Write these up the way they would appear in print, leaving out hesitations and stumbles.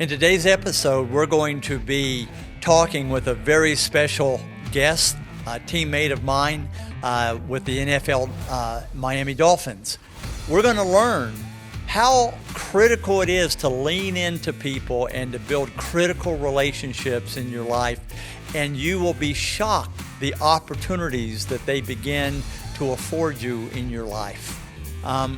In today's episode, we're going to be talking with a very special guest, a teammate of mine with the NFL Miami Dolphins. We're going to learn how critical it is to lean into people and to build critical relationships in your life, and you will be shocked the opportunities that they begin to afford you in your life.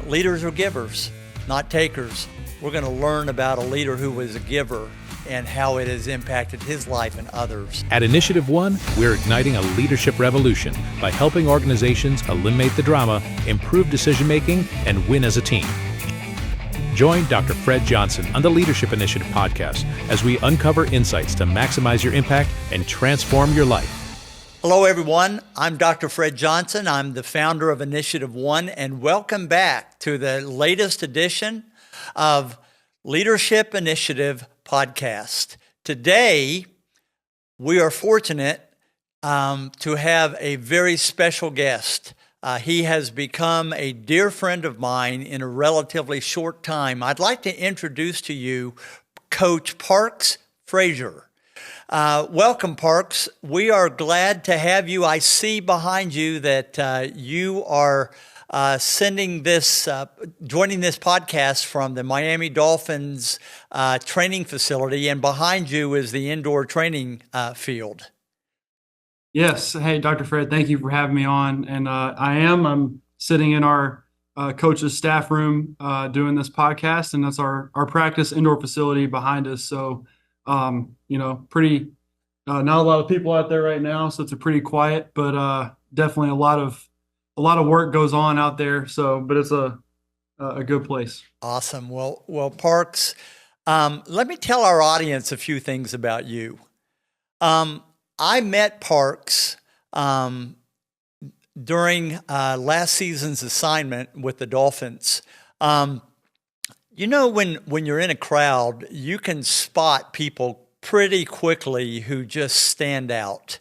Leaders are givers, not takers. We're going to learn about a leader who was a giver and how it has impacted his life and others. At InitiativeOne, we're igniting a leadership revolution by helping organizations eliminate the drama, improve decision-making, and win as a team. Join Dr. Fred Johnson on the Leadership Initiative podcast as we uncover insights to maximize your impact and transform your life. Hello, everyone. I'm Dr. Fred Johnson. I'm the founder of InitiativeOne, and welcome back to the latest edition of Leadership Initiative podcast. Today, we are fortunate to have a very special guest. He has become a dear friend of mine in a relatively short time. I'd like to introduce to you Coach Parks Frazier. Welcome, Parks. We are glad to have you. I see behind you that you are joining this podcast from the Miami Dolphins training facility, and behind you is the indoor training field. Yes. Hey, Dr. Fred, thank you for having me on. And I'm sitting in our coach's staff room doing this podcast, and that's our practice indoor facility behind us. So, pretty, not a lot of people out there right now, so it's a pretty quiet, but definitely a lot of work goes on out there. So, but it's a good place. Awesome. Well, Parks, let me tell our audience a few things about you. I met Parks during last season's assignment with the Dolphins. When you're in a crowd, you can spot people pretty quickly who just stand out.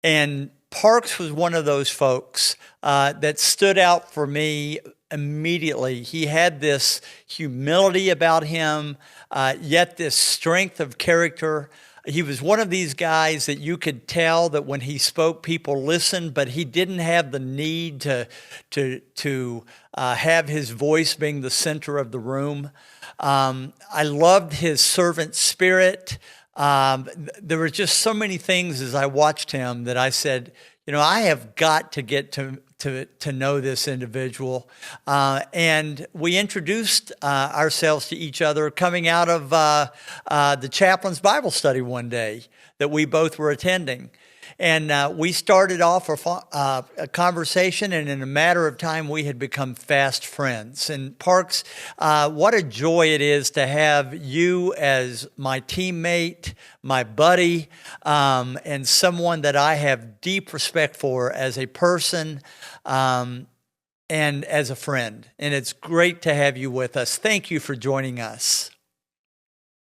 And Parks was one of those folks that stood out for me immediately. He had this humility about him, yet this strength of character. He was one of these guys that you could tell that when he spoke, people listened, but he didn't have the need to have his voice being the center of the room. I loved his servant spirit. There were just so many things as I watched him that I said, I have got to get to know this individual. And we introduced ourselves to each other coming out of the chaplain's Bible study one day that we both were attending. And we started off a conversation, and in a matter of time, we had become fast friends. And Parks, what a joy it is to have you as my teammate, my buddy, and someone that I have deep respect for as a person and as a friend. And it's great to have you with us. Thank you for joining us.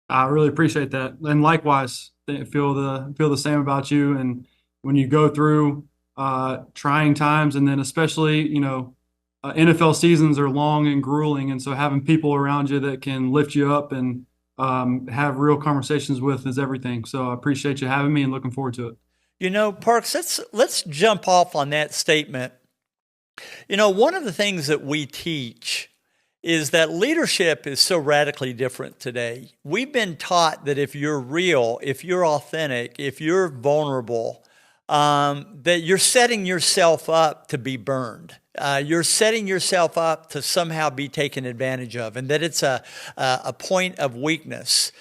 I really appreciate that. And likewise, I feel the same about you. And when you go through trying times, and then especially, NFL seasons are long and grueling. And so having people around you that can lift you up and have real conversations with is everything. So I appreciate you having me and looking forward to it. Parks, let's jump off on that statement. One of the things that we teach is that leadership is so radically different today. We've been taught that if you're real, if you're authentic, if you're vulnerable, that you're setting yourself up to be burned. You're setting yourself up to somehow be taken advantage of, and that it's a point of weakness.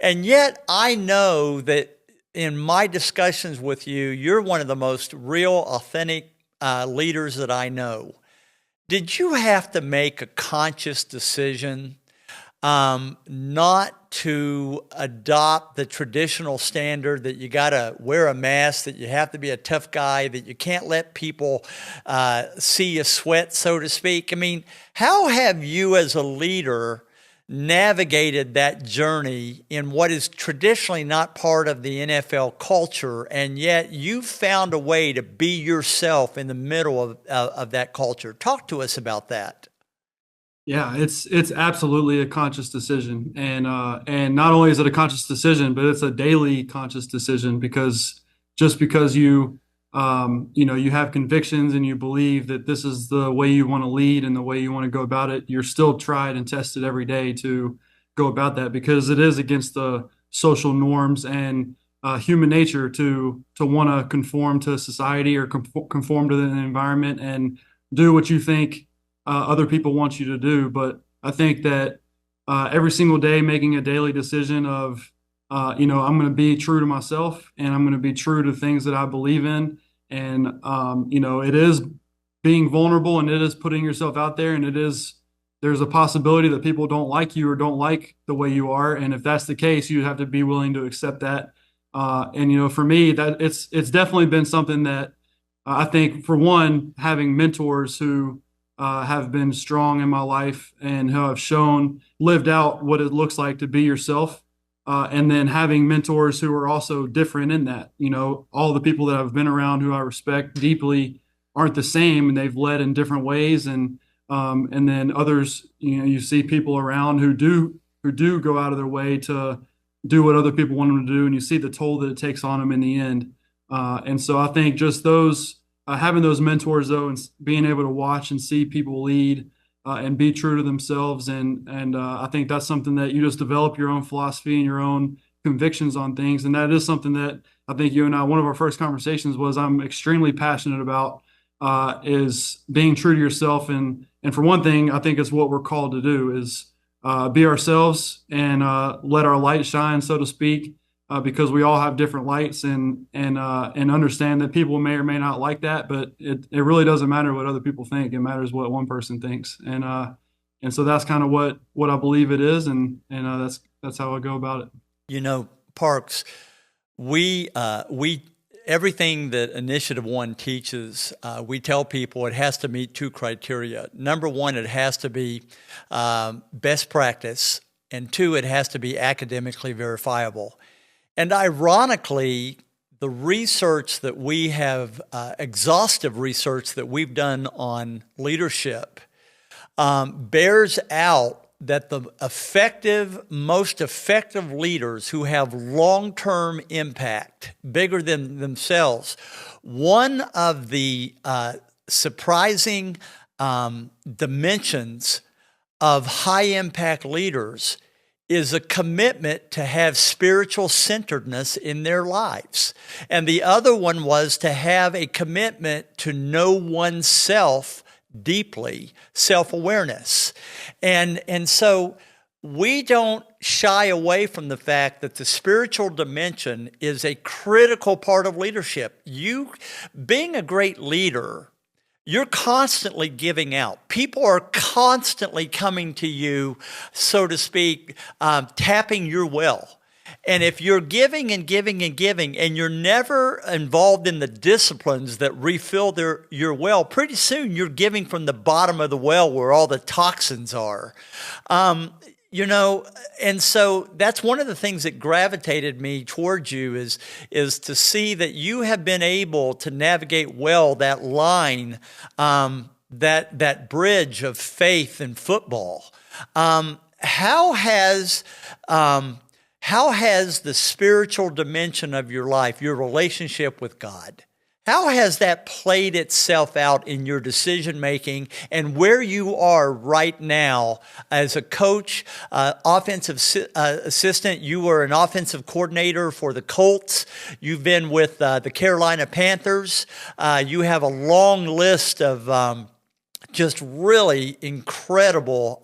And yet I know that in my discussions with you, you're one of the most real, authentic leaders that I know. Did you have to make a conscious decision not to adopt the traditional standard that you got to wear a mask, that you have to be a tough guy, that you can't let people see you sweat, so to speak? I mean, how have you as a leader navigated that journey in what is traditionally not part of the NFL culture, and yet you found a way to be yourself in the middle of that culture? Talk to us about that. Yeah, it's absolutely a conscious decision, and not only is it a conscious decision, but it's a daily conscious decision because just because you have convictions and you believe that this is the way you want to lead and the way you want to go about it, you're still tried and tested every day to go about that because it is against the social norms and human nature to want to conform to society or conform to the environment and do what you think other people want you to do. But I think that every single day, making a daily decision of, I'm going to be true to myself and I'm going to be true to things that I believe in. And, it is being vulnerable and it is putting yourself out there and there's a possibility that people don't like you or don't like the way you are. And if that's the case, you have to be willing to accept that. For me, that it's definitely been something that I think, for one, having mentors who have been strong in my life and who have lived out what it looks like to be yourself. And then having mentors who are also different in that, all the people that I've been around who I respect deeply aren't the same and they've led in different ways. And then others, you see people around who do go out of their way to do what other people want them to do. And you see the toll that it takes on them in the end. And so I think just having those mentors though, and being able to watch and see people lead and be true to themselves, and I think that's something that you just develop your own philosophy and your own convictions on things, and that is something that I think you and I, one of our first conversations was I'm extremely passionate about is being true to yourself, and for one thing, I think it's what we're called to do is be ourselves and let our light shine, so to speak. Because we all have different lights and understand that people may or may not like that, but it really doesn't matter what other people think. It matters what one person thinks, and so that's kind of what I believe it is, and that's how I go about it. Parks, we everything that InitiativeOne teaches, we tell people it has to meet two criteria. Number one, it has to be best practice, and two, it has to be academically verifiable. And ironically, the research that we have, exhaustive research that we've done on leadership, bears out that the most effective leaders who have long-term impact, bigger than themselves, one of the surprising dimensions of high-impact leaders is a commitment to have spiritual centeredness in their lives. And the other one was to have a commitment to know oneself deeply, self-awareness. And so we don't shy away from the fact that the spiritual dimension is a critical part of leadership. You, being a great leader, you're constantly giving out. People are constantly coming to you, so to speak, tapping your well. And if you're giving and giving and giving, and you're never involved in the disciplines that refill your well, pretty soon you're giving from the bottom of the well where all the toxins are. And so that's one of the things that gravitated me towards you is to see that you have been able to navigate well that line, that bridge of faith and football. How has the spiritual dimension of your life, your relationship with God, how has that played itself out in your decision-making and where you are right now as a coach, offensive assistant? You were an offensive coordinator for the Colts. You've been with the Carolina Panthers. You have a long list of just really incredible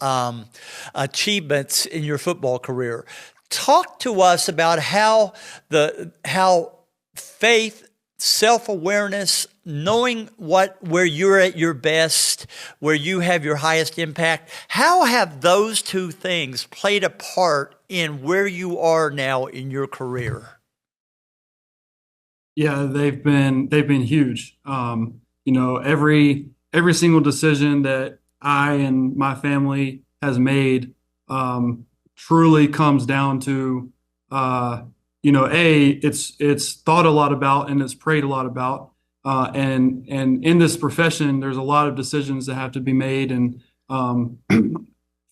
achievements in your football career. Talk to us about how faith, self-awareness, knowing where you're at your best, where you have your highest impact, how have those two things played a part in where you are now in your career? Yeah, they've been huge. Every single decision that I and my family has made truly comes down to it's thought a lot about and it's prayed a lot about. And in this profession, there's a lot of decisions that have to be made. And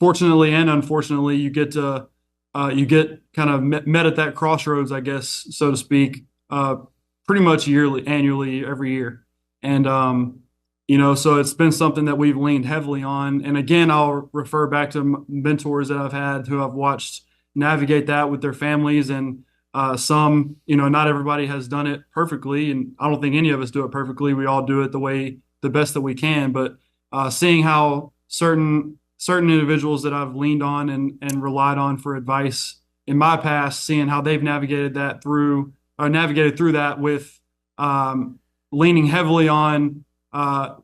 fortunately and unfortunately, you get kind of met at that crossroads, I guess, so to speak, pretty much annually, every year. And, so it's been something that we've leaned heavily on. And again, I'll refer back to mentors that I've had who I've watched navigate that with their families. And some, not everybody has done it perfectly. And I don't think any of us do it perfectly. We all do it the best that we can. But seeing how certain individuals that I've leaned on and relied on for advice in my past, seeing how they've navigated through that with leaning heavily on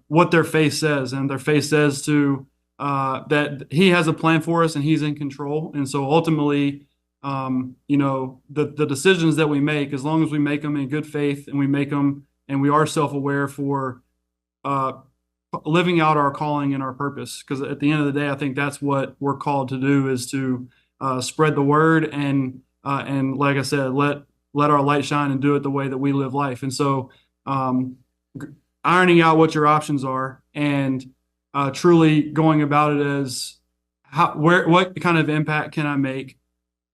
what their faith says, and their faith says to that He has a plan for us and He's in control. And so ultimately, the decisions that we make, as long as we make them in good faith and we make them and we are self-aware for living out our calling and our purpose, because at the end of the day, I think that's what we're called to do, is to spread the word and like I said, let our light shine and do it the way that we live life. And so ironing out what your options are and truly going about it as what kind of impact can I make,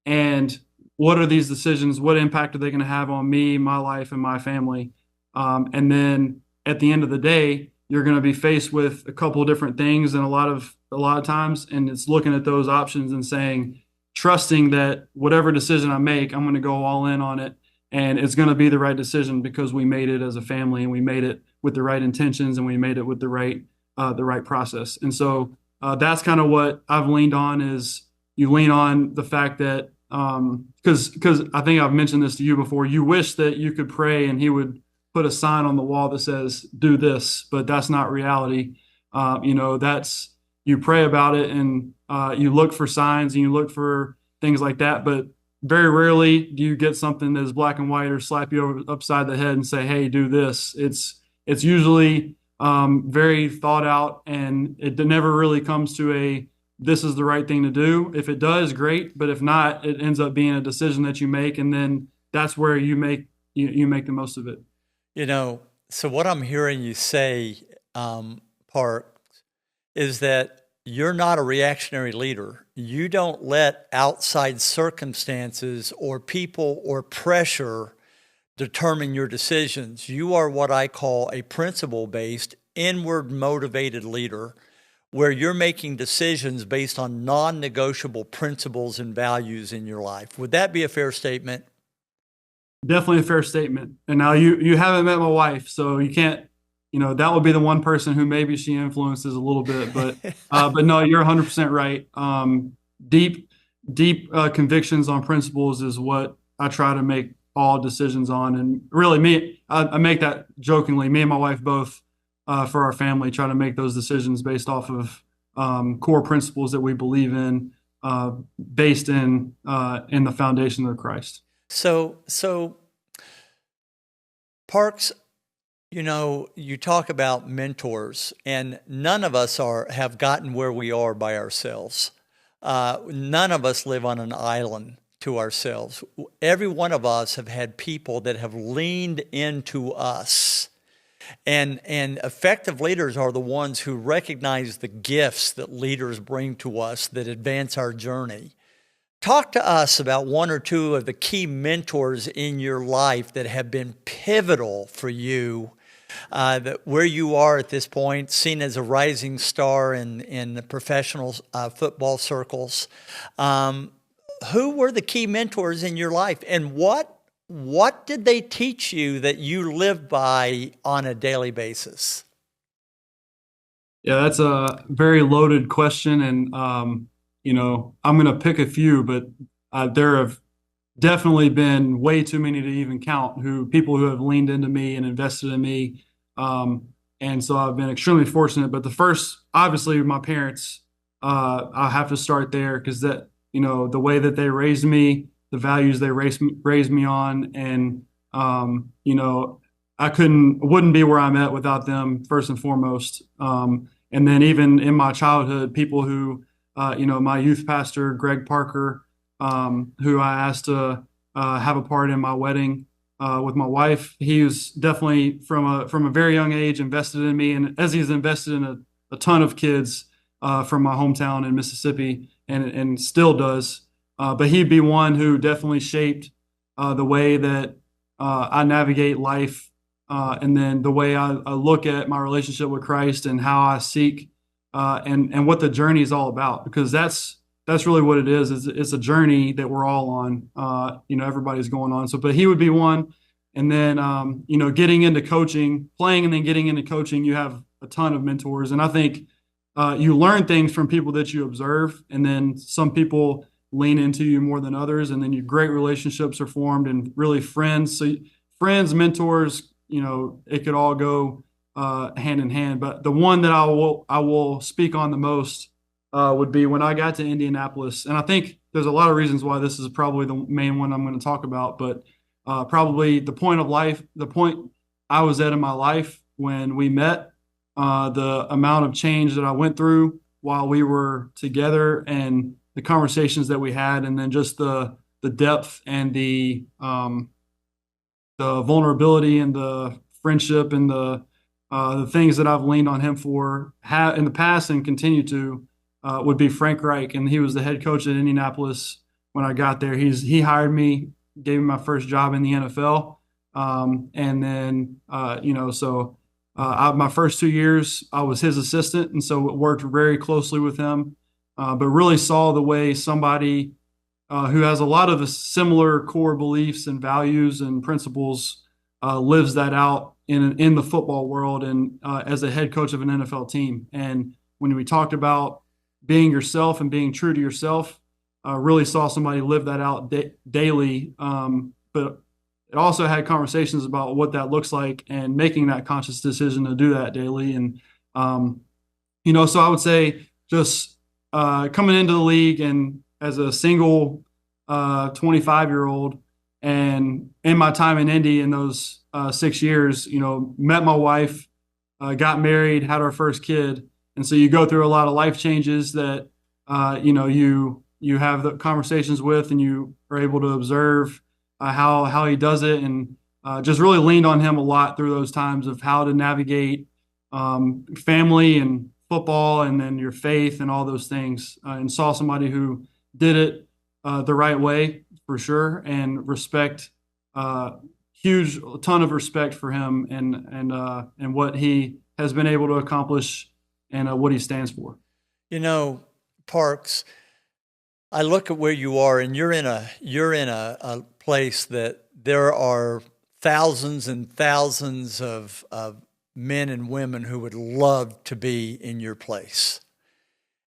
and what are these decisions, what impact are they going to have on me, my life, and my family. And then at the end of the day, you're going to be faced with a couple of different things, and a lot of times, and it's looking at those options and saying, trusting that whatever decision I make, I'm going to go all in on it, and it's going to be the right decision because we made it as a family, and we made it with the right intentions, and we made it with the right process. And so that's kind of what I've leaned on, is you lean on the fact that because I think I've mentioned this to you before, you wish that you could pray and He would put a sign on the wall that says, do this, but that's not reality. That's, you pray about it and you look for signs and you look for things like that, but very rarely do you get something that is black and white or slap you upside the head and say, hey, do this. It's usually very thought out, and it never really comes to this is the right thing to do. If it does, great. But if not, it ends up being a decision that you make, and then that's where you make the most of it. So what I'm hearing you say, Parks, is that you're not a reactionary leader. You don't let outside circumstances or people or pressure determine your decisions. You are what I call a principle-based, inward-motivated leader, where you're making decisions based on non-negotiable principles and values in your life. Would that be a fair statement? Definitely a fair statement. And now you haven't met my wife, so you can't, that would be the one person who maybe she influences a little bit, but no, you're 100% right. Deep convictions on principles is what I try to make all decisions on. And really I make that jokingly, me and my wife both, for our family, try to make those decisions based off of core principles that we believe in, based in the foundation of Christ. So Parks, you talk about mentors, and none of us have gotten where we are by ourselves. None of us live on an island to ourselves. Every one of us have had people that have leaned into us. And effective leaders are the ones who recognize the gifts that leaders bring to us that advance our journey. Talk to us about one or two of the key mentors in your life that have been pivotal for you, where you are at this point, seen as a rising star in the professional football circles. Who were the key mentors in your life, and what did they teach you that you live by on a daily basis? Yeah, that's a very loaded question. And, I'm going to pick a few, but there have definitely been way too many to even count, people who have leaned into me and invested in me. And so I've been extremely fortunate. But the first, obviously, my parents, I have to start there, because the way that they raised me, the values they raised me on, and I wouldn't be where I'm at without them, first and foremost. And then even in my childhood, people who, my youth pastor, Greg Parker, who I asked to have a part in my wedding with my wife. He was definitely from a very young age invested in me, and as he's invested in a ton of kids, from my hometown in Mississippi, and still does. But he'd be one who definitely shaped the way that I navigate life, and then the way I look at my relationship with Christ and how I seek, and what the journey is all about. Because that's really what it is. It's a journey that we're all on. Everybody's going on. So, but he would be one. And then, getting into coaching, playing, and then getting into coaching, you have a ton of mentors. And I think you learn things from people that you observe, and then some people lean into you more than others, and then your great relationships are formed, and really friends. So friends, mentors, it could all go hand in hand. But the one that I will speak on the most would be when I got to Indianapolis. And I think there's a lot of reasons why this is probably the main one I'm going to talk about, but probably the point I was at in my life when we met, the amount of change that I went through while we were together, and the conversations that we had, and then just the depth and the vulnerability and the friendship and the things that I've leaned on him for in the past and continue to, would be Frank Reich. And he was the head coach at Indianapolis when I got there. He hired me, gave me my first job in the NFL. And then, my first 2 years, I was his assistant. And so it worked very closely with him, but really saw the way somebody who has a lot of the similar core beliefs and values and principles lives that out in the football world, and as a head coach of an NFL team. And when we talked about being yourself and being true to yourself, really saw somebody live that out daily. But it also had conversations about what that looks like and making that conscious decision to do that daily. And, so I would say just coming into the league and as a single 25-year-old, and in my time in Indy in those 6 years, met my wife, got married, had our first kid. And so you go through a lot of life changes that, you have the conversations with, and you are able to observe how he does it, and just really leaned on him a lot through those times of how to navigate family and football, and then your faith and all those things, and saw somebody who did it the right way for sure, and respect, a ton of respect for him, and what he has been able to accomplish, and what he stands for. Parks, I look at where you are, and you're in a place that there are thousands and thousands of men and women who would love to be in your place.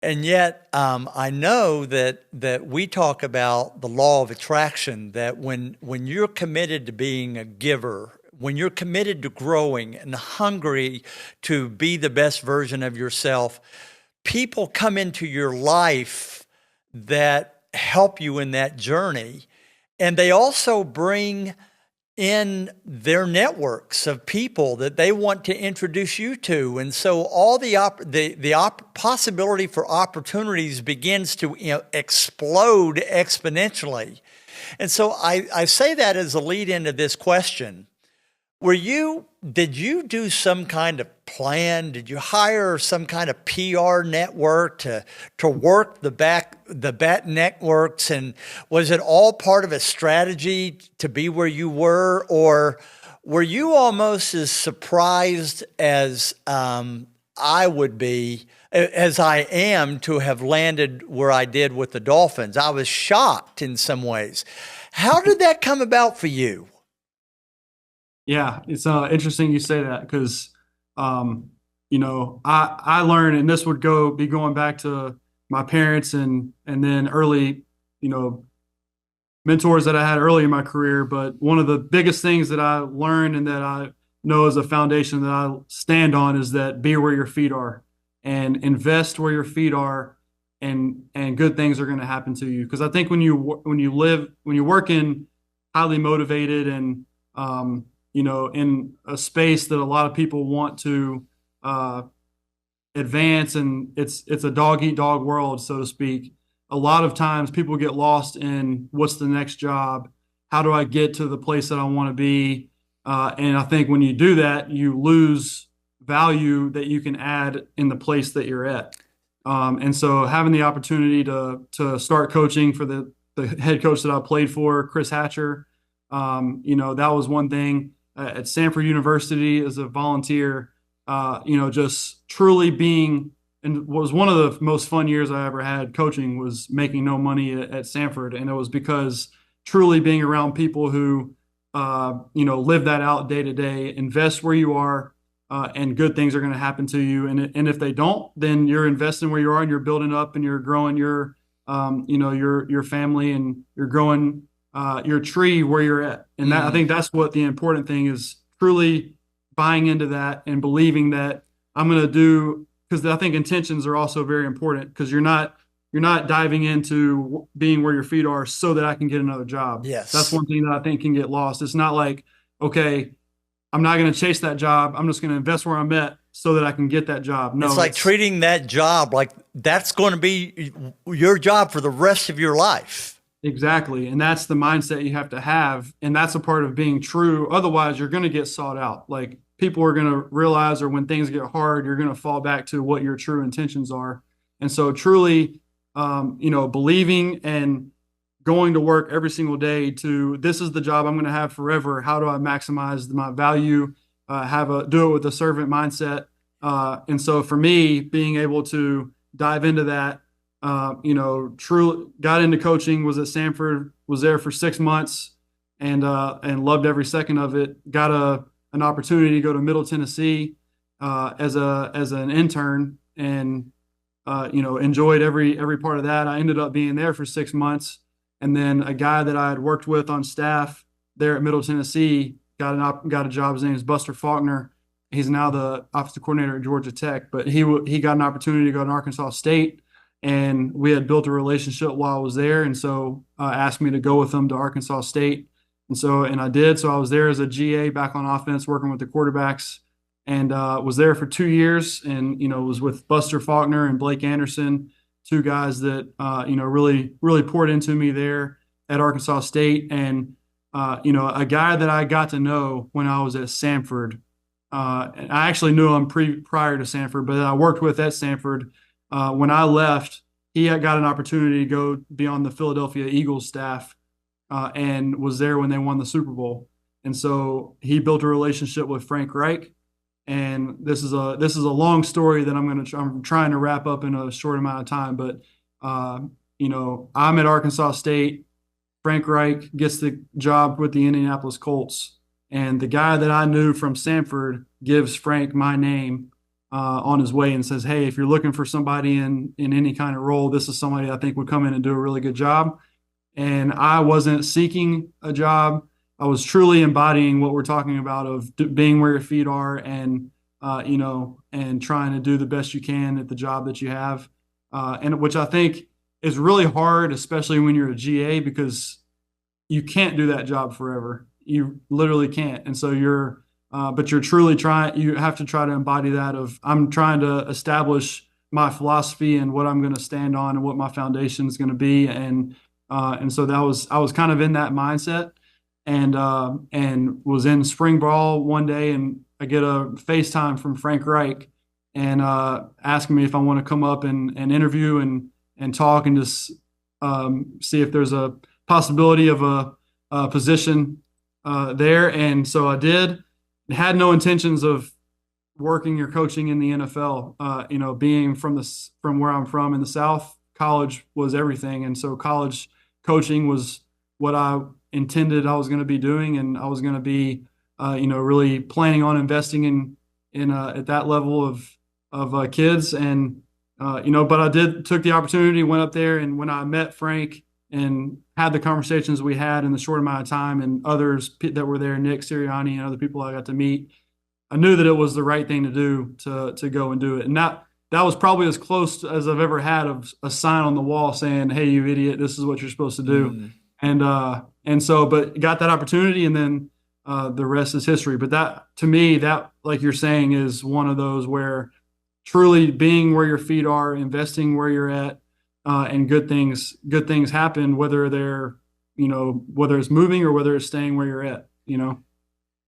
And yet, I know that we talk about the law of attraction, that when you're committed to being a giver, when you're committed to growing and hungry to be the best version of yourself, people come into your life that help you in that journey. And they also bring in their networks of people that they want to introduce you to. And so all the possibility for opportunities begins to explode exponentially. And so I say that as a lead into this question. Did you do some kind of plan? Did you hire some kind of PR network to work the bat networks? And was it all part of a strategy to be where you were? Or were you almost as surprised as I would be, as I am, to have landed where I did with the Dolphins? I was shocked in some ways. How did that come about for you? Yeah, it's interesting you say that, because, I learned, and this would be going back to my parents and then early, mentors that I had early in my career. But one of the biggest things that I learned and that I know as a foundation that I stand on is that be where your feet are, and invest where your feet are, and good things are going to happen to you. Because I think when you work in highly motivated and in a space that a lot of people want to advance, and it's a dog eat dog world, so to speak. A lot of times people get lost in what's the next job, how do I get to the place that I want to be, and I think when you do that, you lose value that you can add in the place that you're at. And so having the opportunity to start coaching for the head coach that I played for, Chris Hatcher, that was one thing. At Stanford University as a volunteer, just truly being, and was one of the most fun years I ever had coaching, was making no money at Stanford. And it was because truly being around people who, live that out day to day, invest where you are, and good things are going to happen to you. And if they don't, then you're investing where you are and you're building up and you're growing your family, and you're growing your tree where you're at. And I think that's what the important thing is, truly buying into that and believing that I'm going to do, because I think intentions are also very important, because you're not diving into being where your feet are so that I can get another job. Yes. That's one thing that I think can get lost. It's not like, okay, I'm not going to chase that job. I'm just going to invest where I'm at so that I can get that job. No, it's like treating that job like that's going to be your job for the rest of your life. Exactly. And that's the mindset you have to have. And that's a part of being true. Otherwise, you're going to get sought out. Like, people are going to realize, or when things get hard, you're going to fall back to what your true intentions are. And so truly, believing and going to work every single day to, this is the job I'm going to have forever. How do I maximize my value? Do it with a servant mindset. And so for me, being able to dive into that, truly got into coaching, was at Stanford, was there for 6 months, and loved every second of it. Got an opportunity to go to Middle Tennessee as an intern, and enjoyed every part of that. I ended up being there for 6 months. And then a guy that I had worked with on staff there at Middle Tennessee got a job. His name is Buster Faulkner. He's now the offensive coordinator at Georgia Tech, but he got an opportunity to go to Arkansas State, and we had built a relationship while I was there. And so asked me to go with him to Arkansas State. And I did. So I was there as a GA back on offense, working with the quarterbacks, and was there for 2 years, and, was with Buster Faulkner and Blake Anderson, two guys that, really, really poured into me there at Arkansas State. And, a guy that I got to know when I was at Stanford, and I actually knew him prior to Stanford, but I worked with at Stanford. When I left, he had got an opportunity to go be on the Philadelphia Eagles staff, and was there when they won the Super Bowl. And so he built a relationship with Frank Reich. And this is a long story that I'm trying to wrap up in a short amount of time. But I'm at Arkansas State. Frank Reich gets the job with the Indianapolis Colts, and the guy that I knew from Stanford gives Frank my name on his way and says, "Hey, if you're looking for somebody in any kind of role, this is somebody I think would come in and do a really good job." And I wasn't seeking a job. I was truly embodying what we're talking about of being where your feet are, and and trying to do the best you can at the job that you have, and which I think is really hard, especially when you're a GA, because you can't do that job forever. You literally can't. And so but you're truly trying. You have to try to embody that of, I'm trying to establish my philosophy and what I'm going to stand on and what my foundation is going to be, and so I was kind of in that mindset. And was in spring ball one day, and I get a FaceTime from Frank Reich, and asking me if I want to come up and interview and talk, and just see if there's a possibility of a position there. And so I did. Had no intentions of working or coaching in the NFL. Being from where I'm from in the South, college was everything, and so college coaching was what I intended I was going to be doing, and I was going to be, really planning on investing in at that level of kids, and but I took the opportunity, went up there, and when I met Frank and had the conversations we had in the short amount of time, and others that were there, Nick Sirianni and other people I got to meet, I knew that it was the right thing to do to go and do it, and that was probably as close as I've ever had of a sign on the wall saying, "Hey, you idiot, this is what you're supposed to do." And so, but got that opportunity, and then the rest is history. But that, to me, that, like you're saying, is one of those where truly being where your feet are, investing where you're at, and good things happen, whether whether it's moving or whether it's staying where you're at.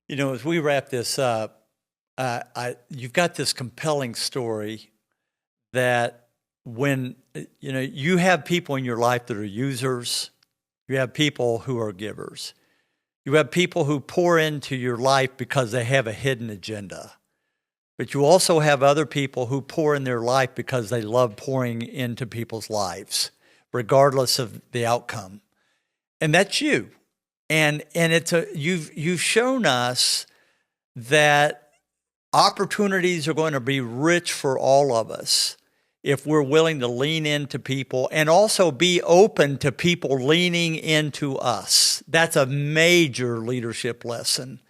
As we wrap this up, you've got this compelling story that when, you have people in your life that are users, you have people who are givers. You have people who pour into your life because they have a hidden agenda. But you also have other people who pour in their life because they love pouring into people's lives, regardless of the outcome. And that's you. And you've shown us that opportunities are going to be rich for all of us if we're willing to lean into people and also be open to people leaning into us. That's a major leadership lesson.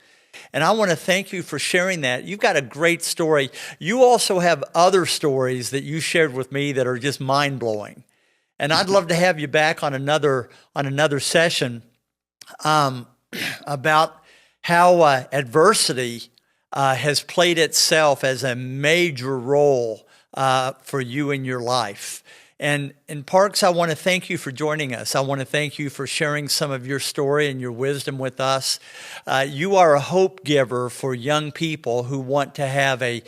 And I want to thank you for sharing that. You've got a great story. You also have other stories that you shared with me that are just mind-blowing. And I'd love to have you back on another session about how adversity has played itself as a major role for you in your life. And Parks, I want to thank you for joining us. I want to thank you for sharing some of your story and your wisdom with us. You are a hope giver for young people who want to have a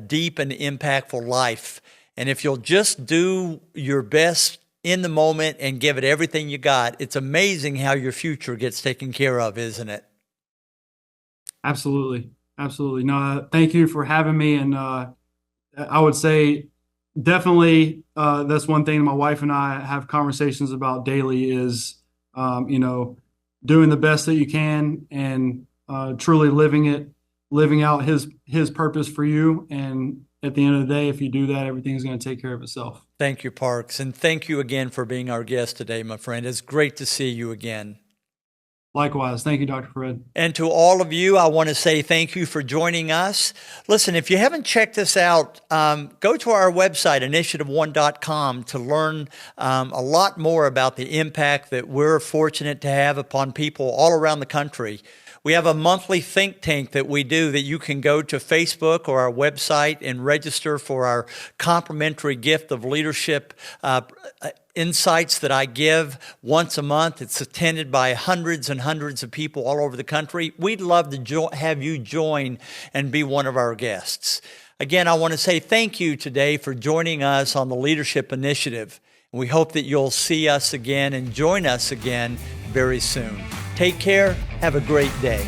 deep and impactful life. And if you'll just do your best in the moment and give it everything you got, it's amazing how your future gets taken care of, isn't it? Absolutely. Absolutely. No, thank you for having me. And I would say definitely that's one thing my wife and I have conversations about daily is, doing the best that you can and truly living out his purpose for you. And at the end of the day, if you do that, everything's going to take care of itself. Thank you, Parks. And thank you again for being our guest today, my friend. It's great to see you again. Likewise. Thank you, Dr. Fred. And to all of you, I want to say thank you for joining us. Listen, if you haven't checked us out, go to our website, InitiativeOne.com, to learn a lot more about the impact that we're fortunate to have upon people all around the country. We have a monthly think tank that we do that you can go to Facebook or our website and register for our complimentary gift of leadership insights that I give once a month. It's attended by hundreds and hundreds of people all over the country. We'd love to have you join and be one of our guests. Again, I want to say thank you today for joining us on the Leadership Initiative. We hope that you'll see us again and join us again very soon. Take care. Have a great day.